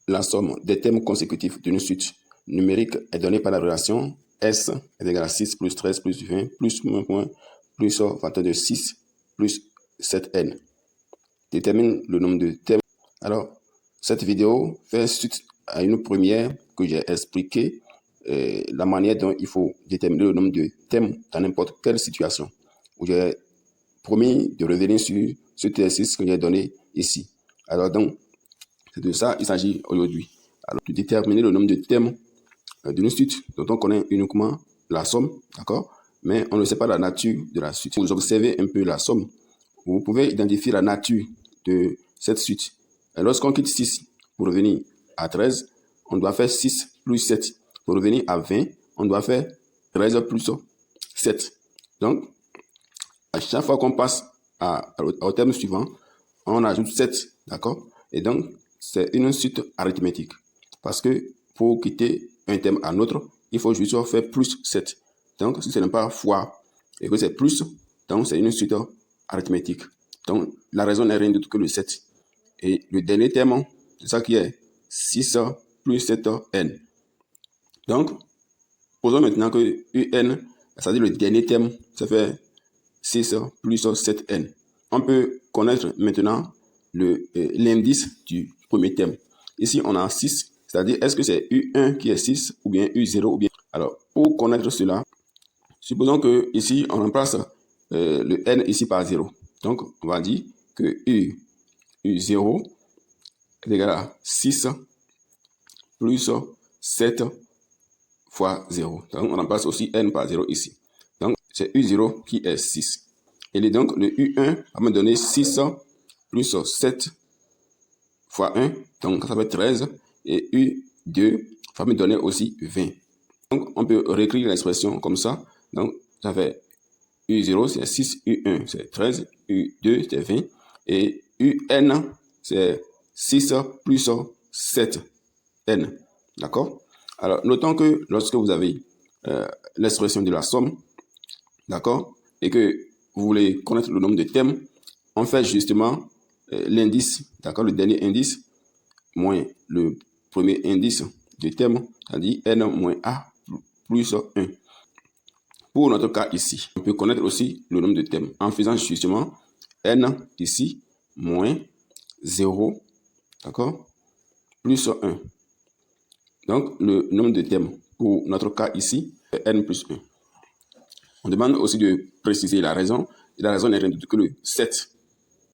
la somme des termes consécutifs d'une suite numérique est donnée par la relation S est égal à 6 plus 13 plus 20 plus moins moins plus facteur de 6 plus 7n. Détermine le nombre de termes. Alors, cette vidéo fait suite à une première que j'ai expliqué la manière dont il faut déterminer le nombre de thèmes dans n'importe quelle situation, où j'ai promis de revenir sur ce exercice que j'ai donné ici. Alors donc, c'est de ça qu'il s'agit aujourd'hui. Alors, de déterminer le nombre de thèmes d'une suite dont on connaît uniquement la somme, d'accord? Mais on ne sait pas la nature de la suite. Vous observez un peu la somme. Vous pouvez identifier la nature de cette suite. Lorsqu'on quitte 6 pour revenir à 13, on doit faire 6 plus 7. Pour revenir à 20, on doit faire 13 plus 7. Donc, à chaque fois qu'on passe au terme suivant, on ajoute 7, d'accord? Et donc, c'est une suite arithmétique. Parce que pour quitter un terme à un autre, il faut juste faire plus 7. Donc, si ce n'est pas fois et que c'est plus, donc c'est une suite arithmétique. Donc, la raison n'est rien d'autre que le 7. Et le dernier terme, c'est ça qui est 6 plus 7n. Donc, posons maintenant que un, c'est-à-dire le dernier terme, ça fait 6 plus 7n. On peut connaître maintenant l'indice du premier terme. Ici, on a 6, c'est-à-dire est-ce que c'est U1 qui est 6 ou bien U0 ou bien... Alors, pour connaître cela, supposons que ici, on remplace le n ici par 0. Donc, on va dire que U0 est égal à 6 plus 7 fois 0. Donc, on remplace aussi n par 0 ici. Donc, c'est U0 qui est 6. Et donc, le U1 va me donner 6 plus 7 fois 1. Donc, ça fait 13. Et U2 va me donner aussi 20. Donc, on peut réécrire l'expression comme ça. Donc, ça fait U0, c'est 6. U1, c'est 13. U2, c'est 20. Et UN, c'est 6 plus 7n. D'accord? Alors, notons que lorsque vous avez l'expression de la somme, d'accord, et que vous voulez connaître le nombre de termes, on fait justement l'indice, d'accord, le dernier indice, moins le premier indice de terme, c'est-à-dire n moins a plus 1. Pour notre cas ici, on peut connaître aussi le nombre de termes en faisant justement n ici moins 0, d'accord, plus 1. Donc, le nombre de termes pour notre cas ici est n plus 1. On demande aussi de préciser la raison. Et la raison n'est rien d'autre que le 7.